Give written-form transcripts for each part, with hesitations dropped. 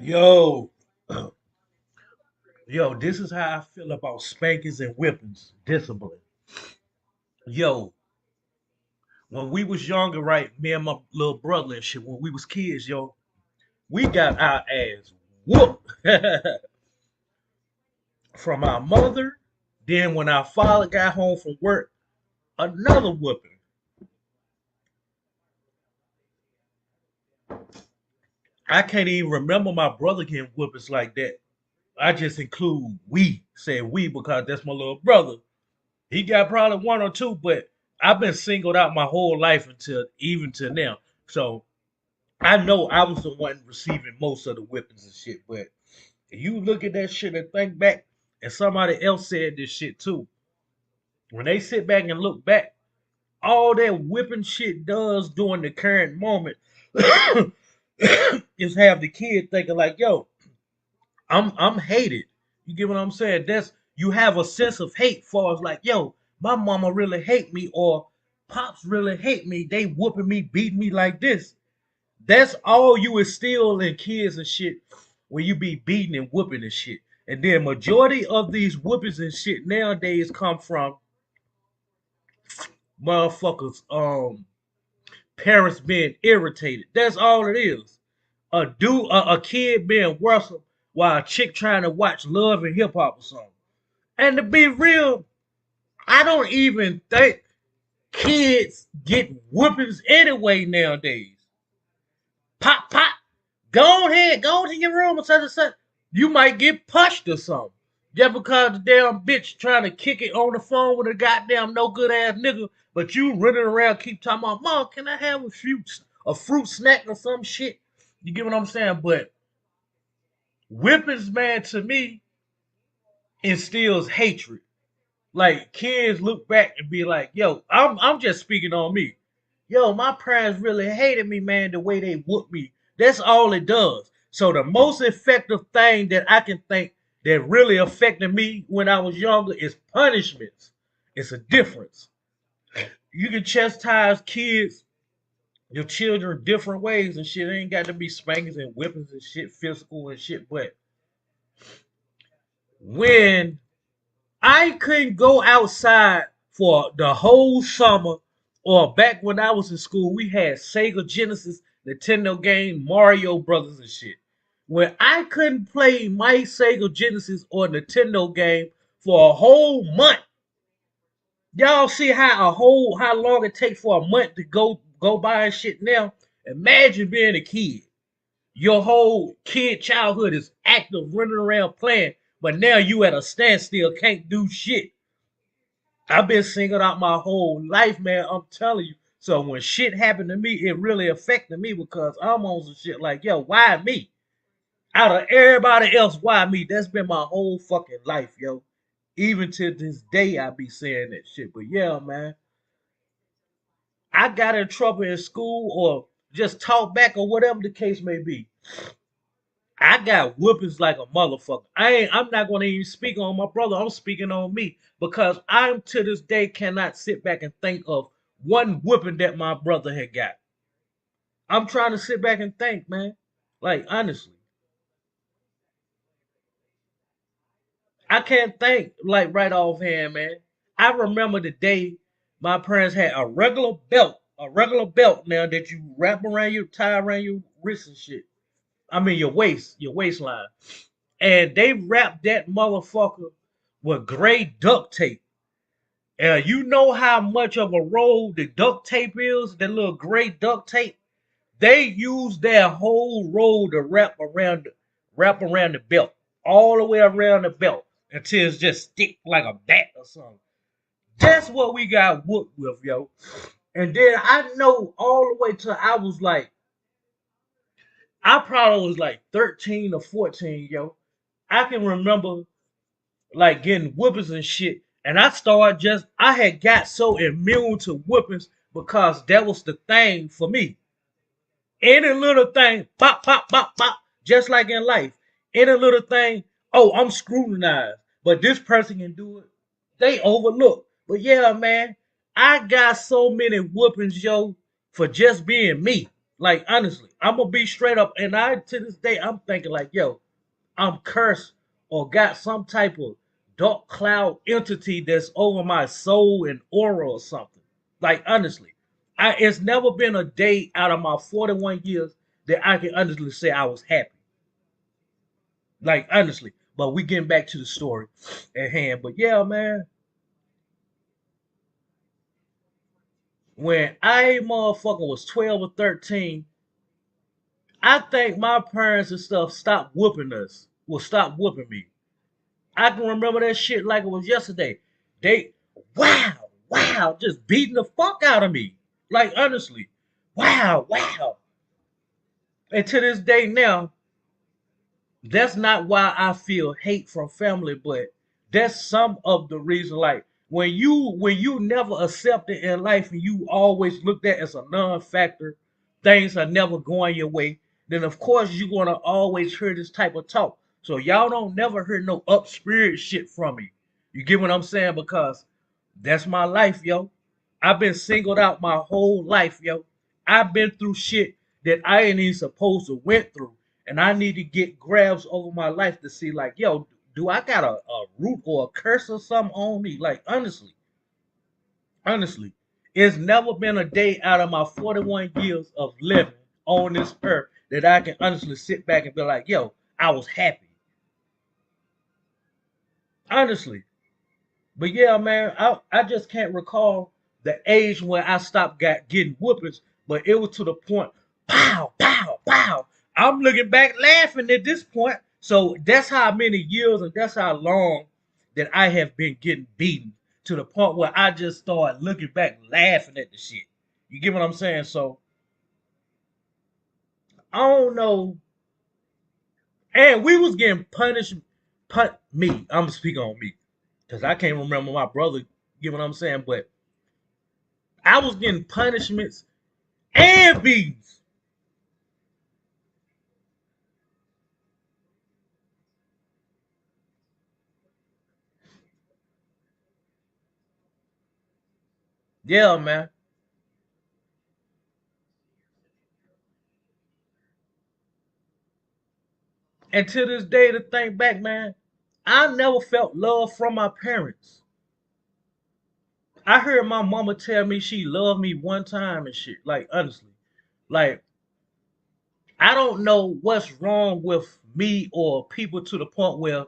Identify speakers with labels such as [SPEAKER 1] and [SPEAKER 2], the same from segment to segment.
[SPEAKER 1] Yo, yo, this is how I feel about spankings and whippings. Discipline. Yo, when we was younger, right, me and my little brother and shit, when we was kids, yo, we got our ass whooped from our mother. Then when our father got home from work, another whooping. I can't even remember my brother getting whoopings like that. I just include we, say we because that's my little brother. He got probably one or two, but I've been singled out my whole life until even to now. So I know I was the one receiving most of the whippings and shit. But you look at that shit and think back, and somebody else said this shit too. When they sit back and look back, all that whipping shit does during the current moment is have the kid thinking like, yo, I'm hated. You get what I'm saying? That's you have a sense of hate for us like, yo, my mama really hate me or pops really hate me. They whooping me, beating me like this. That's all you instill in kids and shit when you be beating and whooping and shit. And then majority of these whoopings and shit nowadays come from motherfuckers parents being irritated. That's all it is. A kid being worse while a chick trying to watch love and hip hop or something. And to be real, I don't even think kids get whoopings anyway nowadays. Pop, pop, go ahead, go to your room and such and such. You might get pushed or something. Just because the damn bitch trying to kick it on the phone with a goddamn no good ass nigga, but you running around keep talking about, Mom, can I have a fruit snack or some shit? You get what I'm saying? But whippings, man, to me, instills hatred. Like kids look back and be like, "Yo, I'm just speaking on me. Yo, my parents really hated me, man. The way they whooped me. That's all it does. So the most effective thing that I can think that really affected me when I was younger is punishments. It's a difference. You can chastise kids, your children, different ways and shit. It ain't got to be spankings and whippings and shit, physical and shit. But when I couldn't go outside for the whole summer. Or back when I was in school, we had Sega Genesis, Nintendo game, Mario Brothers and shit. When I couldn't play my Sega Genesis or Nintendo game for a whole month, y'all see how long it takes for a month to go by and shit now. Imagine being a kid. Your whole kid childhood is active, running around playing, but now you at a standstill, can't do shit. I've been singled out my whole life, man. I'm telling you. So when shit happened to me, it really affected me because I'm on some shit like, yo, why me? Out of everybody else, why me? That's been my whole fucking life, yo. Even to this day, I be saying that shit. But yeah, man, I got in trouble in school or just talk back or whatever the case may be. I got whoopings like a motherfucker. I'm not gonna even speak on my brother. I'm speaking on me because I'm to this day cannot sit back and think of one whooping that my brother had got. I'm trying to sit back and think, man. Like honestly, I can't think like right offhand, man. I remember the day my parents had a regular belt now that you wrap around your tie around your wrist and shit. I mean your waistline. And they wrapped that motherfucker with gray duct tape. And you know how much of a roll the duct tape is, that little gray duct tape? They use that whole roll to wrap around the belt, all the way around the belt until it's just stick like a bat or something. That's what we got whooped with, yo. And then I know all the way till I probably was like 13 or 14, yo. I can remember like getting whoopings and shit. And I had got so immune to whoopings because that was the thing for me. Any little thing, pop, pop, pop, pop, just like in life. Any little thing, oh, I'm scrutinized, but this person can do it. They overlook. But yeah, man, I got so many whoopings, yo, for just being me. Like honestly, I'm gonna be straight up, and I to this day I'm thinking like, yo, I'm cursed or got some type of dark cloud entity that's over my soul and aura or something. Like honestly, it's never been a day out of my 41 years that I can honestly say I was happy. Like honestly, but we getting back to the story at hand. But yeah, man, when I motherfucker was 12 or 13, I think my parents and stuff stopped whooping us. Well, stop whooping me. I can remember that shit like it was yesterday. They, wow, wow, just beating the fuck out of me. Like honestly, wow, wow. And to this day now, that's not why I feel hate from family, but that's some of the reason. Like when you never accepted in life and you always looked at as a non-factor, things are never going your way. Then of course you're gonna always hear this type of talk. So y'all don't never hear no up spirit shit from me. You get what I'm saying? Because that's my life, yo. I've been singled out my whole life, yo. I've been through shit that I ain't even supposed to went through. And I need to get grabs over my life to see, like, yo, do I got a root or a curse or something on me? Like, honestly, it's never been a day out of my 41 years of living on this earth that I can honestly sit back and be like, yo, I was happy. Honestly. But yeah, man, I just can't recall the age when I stopped getting whoopings, but it was to the point, pow, pow, pow. I'm looking back laughing at this point. So that's how many years and that's how long that I have been getting beaten to the point where I just started looking back laughing at the shit. You get what I'm saying? So I don't know. And we was getting punished, me. I'm speaking on me. Because I can't remember my brother, you know what I'm saying? But I was getting punishments and beatings. Yeah, man. And to this day, to think back, man, I never felt love from my parents. I heard my mama tell me she loved me one time and shit. Like, honestly. Like, I don't know what's wrong with me or people to the point where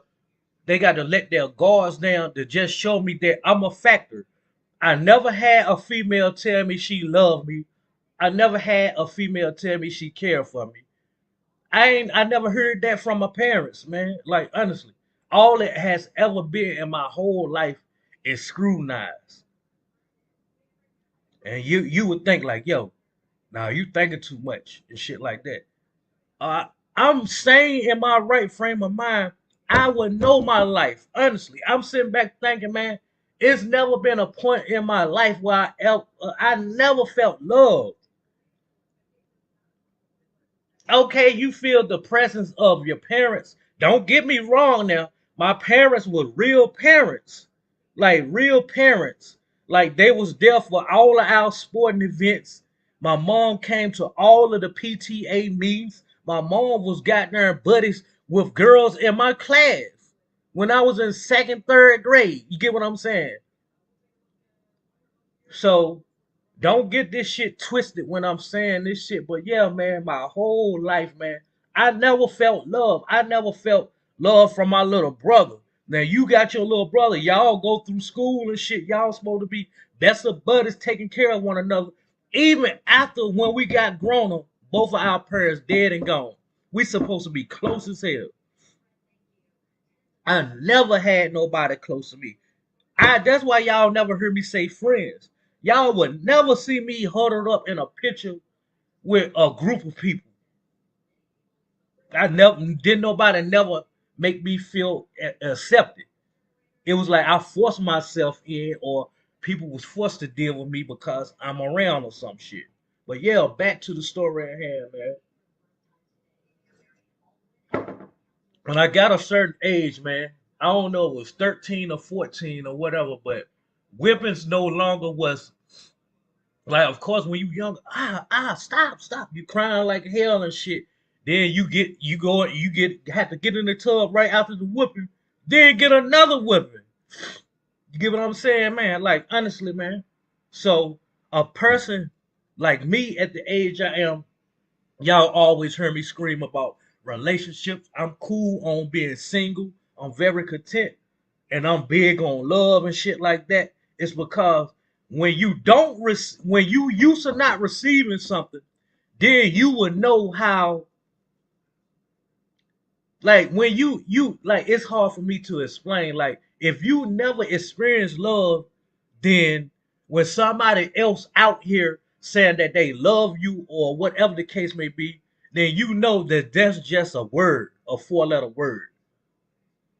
[SPEAKER 1] they got to let their guards down to just show me that I'm a factor. I never had a female tell me she loved me. I never had a female tell me she cared for me. I never heard that from my parents, man. Like honestly, all it has ever been in my whole life is scrutinized. And you would think like, yo, now you thinking too much and shit like that. Uh, I'm saying in my right frame of mind, I would know my life. Honestly, I'm sitting back thinking, man, it's never been a point in my life where I never felt love. Okay, you feel the presence of your parents. Don't get me wrong now. My parents were real parents. Like real parents. Like they was there for all of our sporting events. My mom came to all of the PTA meetings. My mom was got there buddies with girls in my class when I was in second, third grade. You get what I'm saying? So don't get this shit twisted when I'm saying this shit. But yeah, man, my whole life, man, I never felt love. I never felt love from my little brother. Now you got your little brother. Y'all go through school and shit. Y'all supposed to be best of buddies, taking care of one another. Even after when we got grown up, both of our parents dead and gone. We supposed to be close as hell. I never had nobody close to me. That's why y'all never heard me say friends. Y'all would never see me huddled up in a picture with a group of people. I never didn't nobody never make me feel accepted. It was like I forced myself in, or people was forced to deal with me because I'm around or some shit. But yeah, back to the story at hand, man. When I got a certain age, man, I don't know, it was 13 or 14 or whatever, but whippings no longer was. Like, of course, when you young, stop, you crying like hell and shit. Then you have to get in the tub right after the whooping, then get another whooping. You get what I'm saying, man? Like, honestly, man. So a person like me at the age I am, y'all always hear me scream about relationships. I'm cool on being single. I'm very content, and I'm big on love and shit like that. It's because when you used to not receiving something, then you would know how. Like when you like, it's hard for me to explain. Like if you never experienced love, then when somebody else out here saying that they love you or whatever the case may be, then you know that that's just a word, a four-letter word.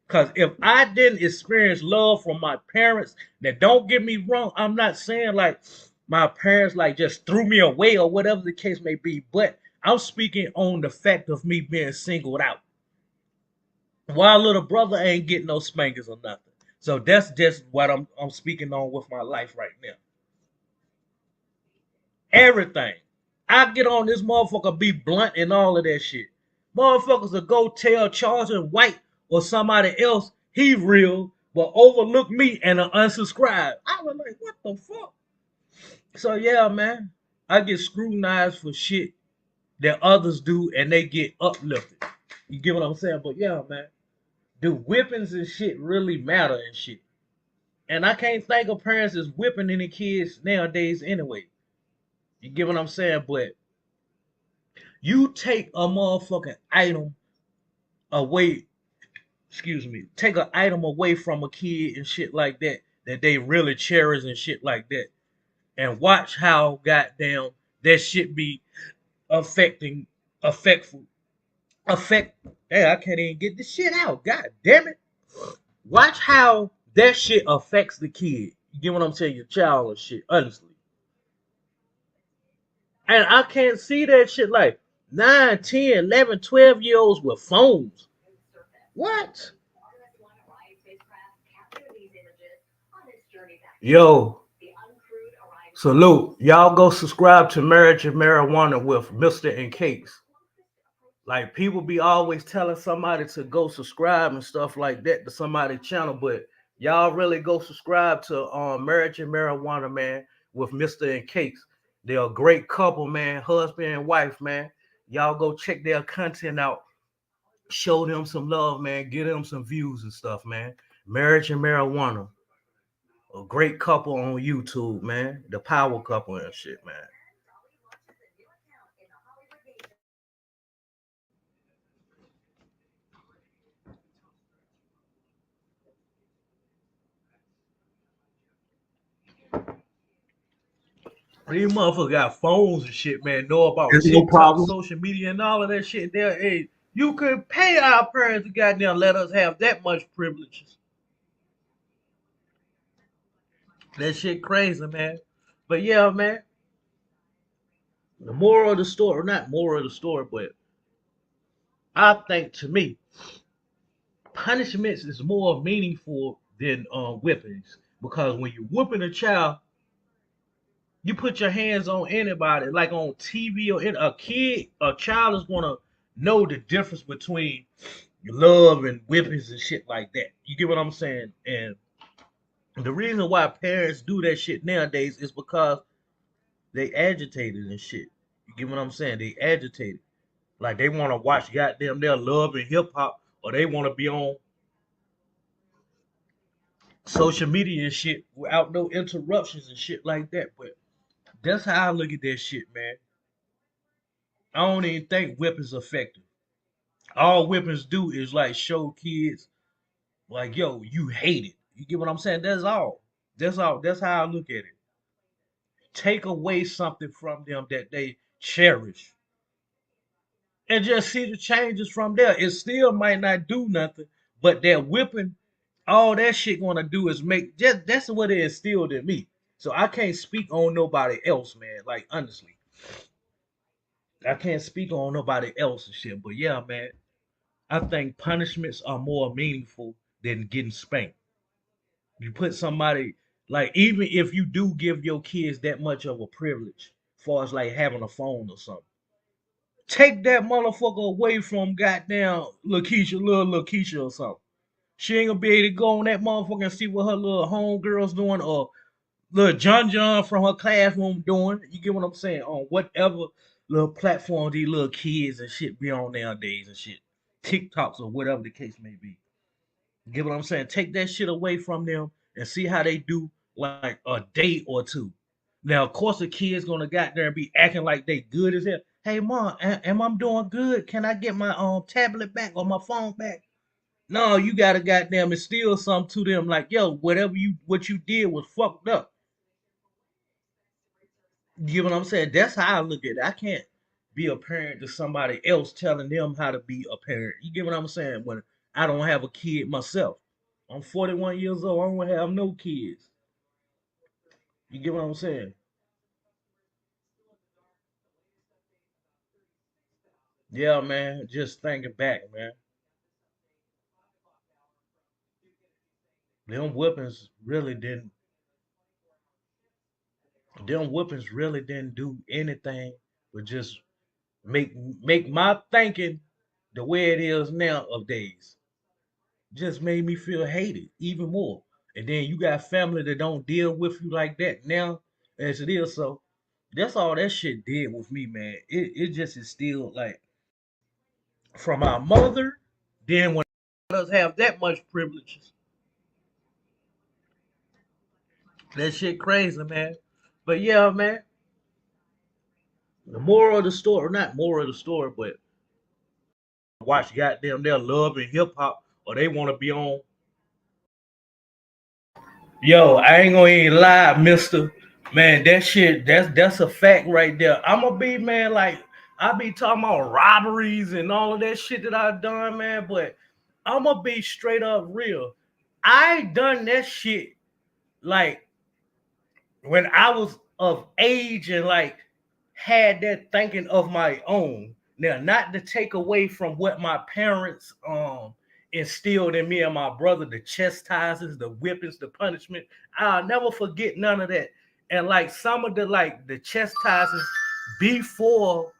[SPEAKER 1] Because if I didn't experience love from my parents, now don't get me wrong, I'm not saying like my parents like just threw me away or whatever the case may be, but I'm speaking on the fact of me being singled out. While little brother ain't getting no spankings or nothing. So that's just what I'm speaking on with my life right now. Everything. I get on this motherfucker, be blunt and all of that shit. Motherfuckers will go tell Charles White or somebody else he real, but overlook me and unsubscribe. I was like, what the fuck? So yeah, man, I get scrutinized for shit that others do, and they get uplifted. You get what I'm saying? But yeah, man, do whippings and shit really matter and shit? And I can't think of parents is whipping any kids nowadays anyway. You get what I'm saying? But you take a motherfucking item away, excuse me, take an item away from a kid and shit like that, that they really cherish and shit like that, and watch how goddamn that shit be affecting, affectful, affect. Hey, I can't even get this shit out. God damn it. Watch how that shit affects the kid. You get what I'm saying? Your child and shit, honestly. And I can't see that shit like 9, 10, 11, 12 year olds with phones. What? Yo, salute. Y'all go subscribe to Marriage and Marijuana with Mr. and Cakes. Like people be always telling somebody to go subscribe and stuff like that to somebody's channel, but y'all really go subscribe to Marriage and Marijuana, man, with Mr. and Cakes. They're a great couple, man, husband and wife, man. Y'all go check their content out. Show them some love, man. Get them some views and stuff, man. Marriage and Marijuana, a great couple on YouTube, man. The power couple and shit, man. These motherfuckers got phones and shit, man. Know about
[SPEAKER 2] There's no
[SPEAKER 1] TikTok,
[SPEAKER 2] problem.
[SPEAKER 1] social media, and all of that shit. There, hey, you could pay our parents to goddamn let us have that much privileges. That shit crazy, man. But yeah, man. The moral of the story, not moral of the story, but I think to me, punishments is more meaningful than whippings, because when you whooping a child, you put your hands on anybody, like on TV or in a kid, a child is gonna know the difference between love and whippings and shit like that. You get what I'm saying? And the reason why parents do that shit nowadays is because they agitated and shit. You get what I'm saying? They agitated. Like they want to watch goddamn their love and hip hop, or they want to be on social media and shit without no interruptions and shit like that. But that's how I look at that shit, man. I don't even think whippings effective. All whippings do is like show kids like, yo, you hate it. You get what I'm saying? That's all. That's all. That's how I look at it. Take away something from them that they cherish, and just see the changes from there. It still might not do nothing, but that whipping, all that shit gonna do is make, just that's what it instilled in me. So I can't speak on nobody else, man. Like honestly, I can't speak on nobody else and shit. But yeah, man, I think punishments are more meaningful than getting spanked. You put somebody Like even if you do give your kids that much of a privilege, as far as like having a phone or something, take that motherfucker away from goddamn little Keisha or something. She ain't gonna be able to go on that motherfucker and see what her little homegirls doing or little John from her classroom doing. You get what I'm saying? On whatever little platform these little kids and shit be on nowadays and shit. TikToks or whatever the case may be. You get what I'm saying? Take that shit away from them and see how they do like a day or two. Now, of course, the kid's gonna got there and be acting like they good as hell. Hey, mom, am I doing good? Can I get my tablet back or my phone back? No, you gotta goddamn instill something to them like, yo, what you did was fucked up. You get what I'm saying? That's how I look at it. I can't be a parent to somebody else telling them how to be a parent. You get what I'm saying? When I don't have a kid myself. I'm 41 years old. I don't have no kids. You get what I'm saying? Yeah, man. Just thinking back, man. Them whippings really didn't. Them whippings really didn't do anything but just make my thinking the way it is now of days. Just made me feel hated even more. And then you got family that don't deal with you like that now as it is. So that's all that shit did with me, man. It just instilled like from our mother, then when us have that much privileges. That shit crazy, man. But yeah, man, the moral of the story, not moral of the story, but watch goddamn their love and hip hop or they want to be on. Yo, I ain't gonna even lie, mister. Man, that shit, that's a fact right there. I'ma be, man, like I be talking about robberies and all of that shit that I've done, man, but I'ma be straight up real. I done that shit like when I was of age and like had that thinking of my own. Now, not to take away from what my parents instilled in me and my brother, the chastises, the whippings, the punishment. I'll never forget none of that. And like some of the chastises before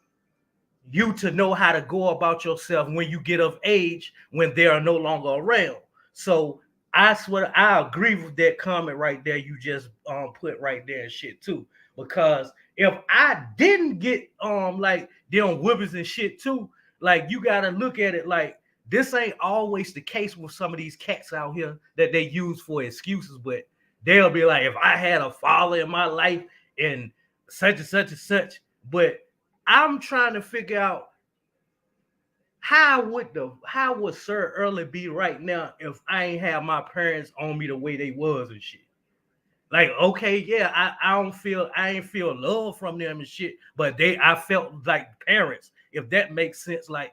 [SPEAKER 1] you to know how to go about yourself when you get of age when they are no longer around. So I swear I agree with that comment right there you just put right there and shit too. Because if I didn't get like them whippers and shit too, like you gotta look at it like this ain't always the case with some of these cats out here that they use for excuses, but they'll be like, if I had a father in my life and such and such and such, but I'm trying to figure out how would Sir Early be right now if I ain't have my parents on me the way they was and shit. Like, okay, yeah, I ain't feel love from them and shit, but I felt like parents, if that makes sense, like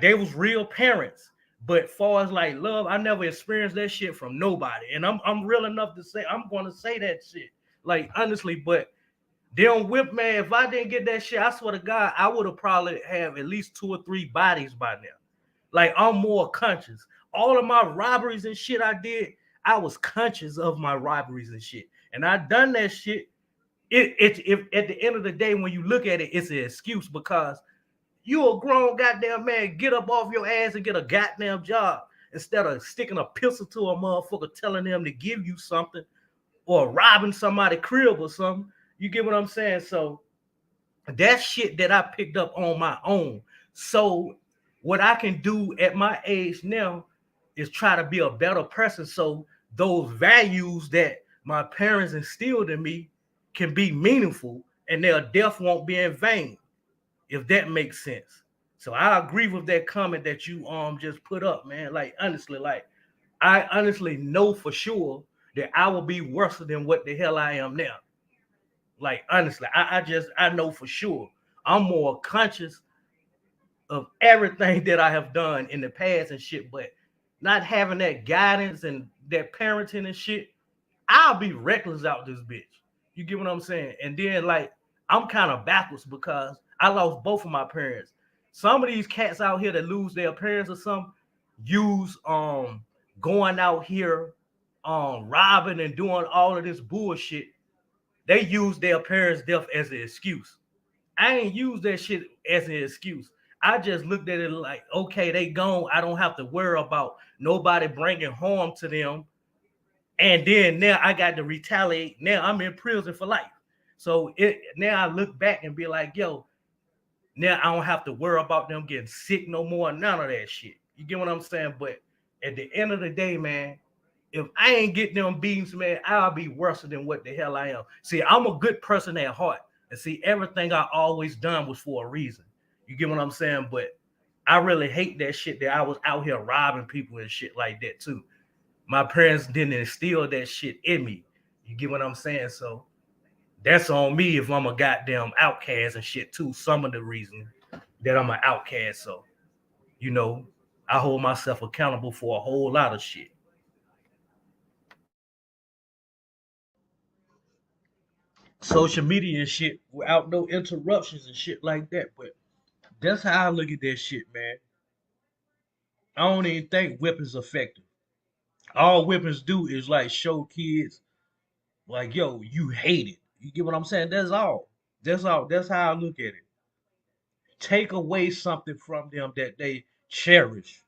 [SPEAKER 1] they was real parents. But far as like love, I never experienced that shit from nobody. And I'm real enough to say I'm gonna say that shit. Like honestly, but them whip man, if I didn't get that shit, I swear to God, I would have probably have at least 2 or 3 bodies by now. Like I'm more conscious. All of my robberies and shit I did, I was conscious of my robberies and shit. And I done that shit. If at the end of the day, when you look at it, it's an excuse because you a grown goddamn man. Get up off your ass and get a goddamn job instead of sticking a pistol to a motherfucker telling them to give you something or robbing somebody's crib or something. You get what I'm saying? So that's shit that I picked up on my own. So what I can do at my age now is try to be a better person. So those values that my parents instilled in me can be meaningful and their death won't be in vain, if that makes sense. So I agree with that comment that you just put up, man. Like honestly, like I honestly know for sure that I will be worse than what the hell I am now. Like honestly, I know for sure. I'm more conscious of everything that I have done in the past and shit, but not having that guidance and that parenting and shit, I'll be reckless out this bitch. You get what I'm saying? And then like I'm kind of backwards because I lost both of my parents. Some of these cats out here that lose their parents or something use going out here robbing and doing all of this bullshit, they use their parents' death as an excuse. I ain't use that shit as an excuse. I just looked at it like, okay, they gone. I don't have to worry about nobody bringing harm to them. And then now I got to retaliate. Now I'm in prison for life. So now I look back and be like, yo, now I don't have to worry about them getting sick no more. None of that shit. You get what I'm saying? But at the end of the day, man, if I ain't getting them beams, man, I'll be worse than what the hell I am. See, I'm a good person at heart. And see, everything I always done was for a reason. You get what I'm saying? But I really hate that shit that I was out here robbing people and shit like that too. My parents didn't instill that shit in me. You get what I'm saying? So that's on me if I'm a goddamn outcast and shit too. Some of the reason that I'm an outcast. So, you know, I hold myself accountable for a whole lot of shit. Social media and shit without no interruptions and shit like that. But that's how I look at that shit, man. I don't even think whipping's effective. All whippings do is like show kids, like, yo, you hate it. You get what I'm saying? That's all. That's all. That's how I look at it. Take away something from them that they cherish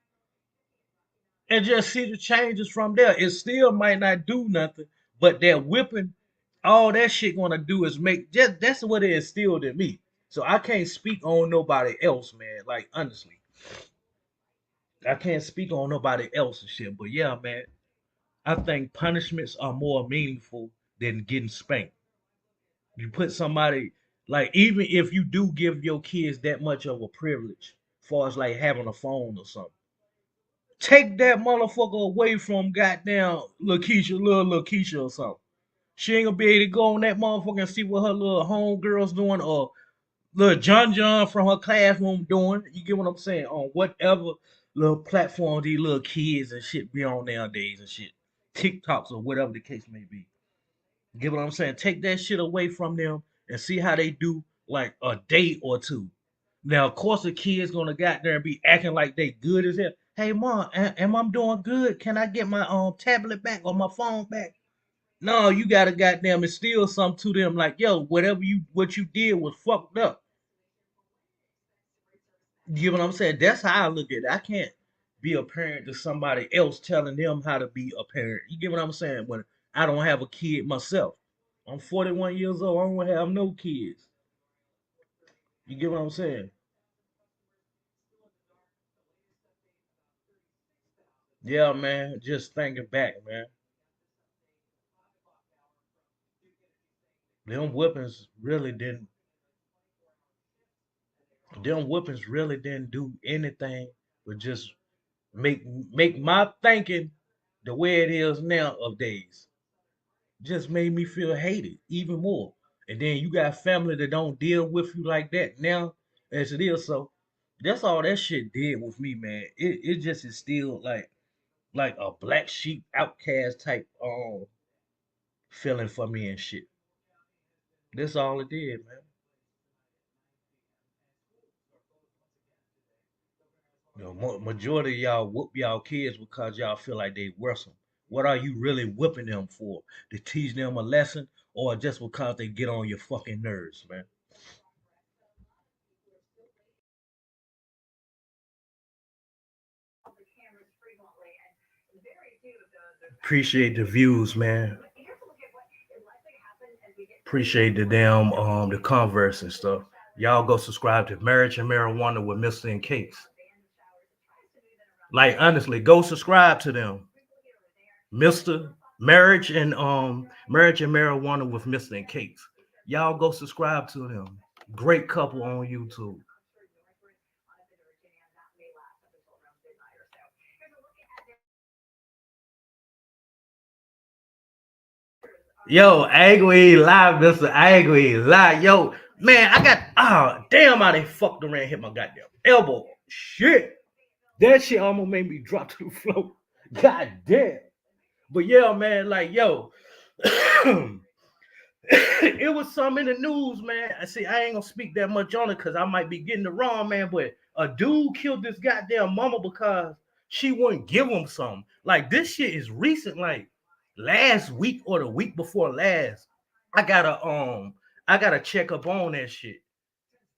[SPEAKER 1] and just see the changes from there. It still might not do nothing, but that whipping, all that shit gonna do is make just that's what it instilled in me. So I can't speak on nobody else, man. Like honestly, I can't speak on nobody else and shit. But yeah, man, I think punishments are more meaningful than getting spanked. You put somebody like even if you do give your kids that much of a privilege, as far as like having a phone or something, take that motherfucker away from goddamn Lakeisha, little Lakeisha or something. She ain't gonna be able to go on that motherfucker and see what her little homegirls doing or little John from her classroom doing. You get what I'm saying? On whatever little platform these little kids and shit be on nowadays and shit. TikToks or whatever the case may be. You get what I'm saying? Take that shit away from them and see how they do like a day or two. Now, of course, the kid's gonna get there and be acting like they good as hell. Hey, mom, am I doing good? Can I get my tablet back or my phone back? No, you gotta goddamn instill something to them like, yo, what you did was fucked up. You get what I'm saying? That's how I look at it. I can't be a parent to somebody else telling them how to be a parent. You get what I'm saying? When I don't have a kid myself. I'm 41 years old. I don't have no kids. You get what I'm saying? Yeah, man. Just thinking back, man. Them whippings really didn't. Them whippings really didn't do anything but just make my thinking the way it is now of days. Just made me feel hated even more. And then you got family that don't deal with you like that now as it is. So that's all that shit did with me, man. It just instilled like a black sheep outcast type feeling for me and shit. That's all it did, man. You know, majority of y'all whoop y'all kids because y'all feel like they worse them. What are you really whipping them for? To teach them a lesson or just because they get on your fucking nerves, man? Appreciate the views, man. Appreciate the damn the converse and stuff. Y'all go subscribe to Marriage and Marijuana with Mr. and Cakes. Like honestly, go subscribe to them. Mr. Marriage and Marijuana with Mr. and Cakes. Y'all go subscribe to them. Great couple on YouTube. Yo, Agui live, Mr. Agui live. Yo, man, I got damn how they fucked around and hit my goddamn elbow. Shit. That shit almost made me drop to the floor. God damn. But yeah, man, like yo, it was some in the news, man. I see I ain't gonna speak that much on it because I might be getting it wrong, man. But a dude killed this goddamn mama because she wouldn't give him some. Like this shit is recent, like last week or the week before last, I gotta I gotta check up on that shit.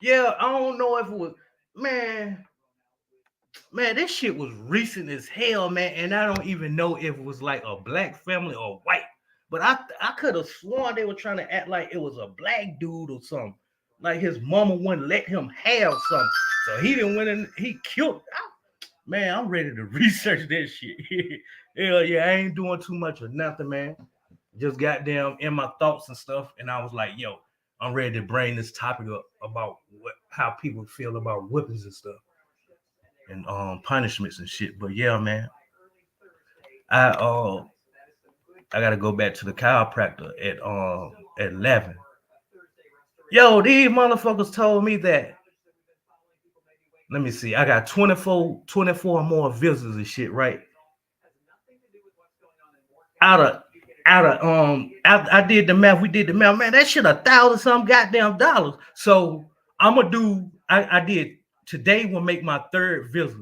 [SPEAKER 1] Yeah, I don't know if it was man, man, this shit was recent as hell, man, and I don't even know if it was like a black family or white. But I could have sworn they were trying to act like it was a black dude or something. Like his mama wouldn't let him have something. So he didn't win and he killed. Man, I'm ready to research this shit. Hell yeah, I ain't doing too much of nothing, man. Just goddamn in my thoughts and stuff. And I was like, yo, I'm ready to bring this topic up about how people feel about whippings and stuff and punishments and shit. But yeah, man, I uh I gotta go back to the chiropractor at 11. Yo, these motherfuckers told me that. Let me see. I got 24 more visitors and shit, right? Out of I did the math. We did the math. Man, that shit 1,000 some goddamn dollars. So I'm gonna do. I did today. Will make my third visit.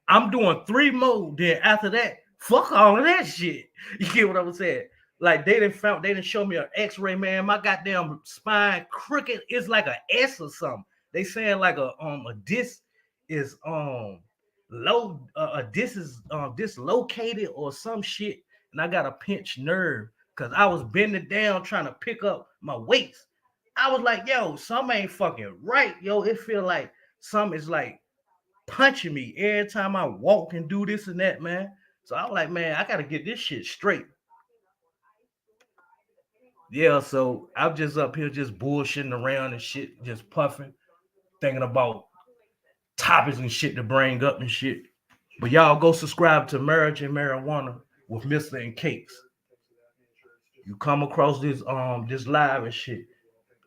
[SPEAKER 1] I'm doing three more. Then after that, fuck all of that shit. You get what I'm saying? Like they didn't show me an X-ray, man. My goddamn spine crooked. It's like a S or something. They saying like a disc is low. A disc is dislocated or some shit, and I got a pinched nerve because I was bending down trying to pick up my weights. I was like, yo, something ain't fucking right, yo. It feel like something is like punching me every time I walk and do this and that, man. So I was like, man, I gotta get this shit straight. Yeah, so I'm just up here just bullshitting around and shit, just puffing, thinking about topics and shit to bring up and shit. But y'all go subscribe to Marriage and Marijuana with Mr. and Cakes. You come across this live and shit.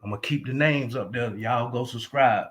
[SPEAKER 1] I'm gonna keep the names up there. Y'all go subscribe.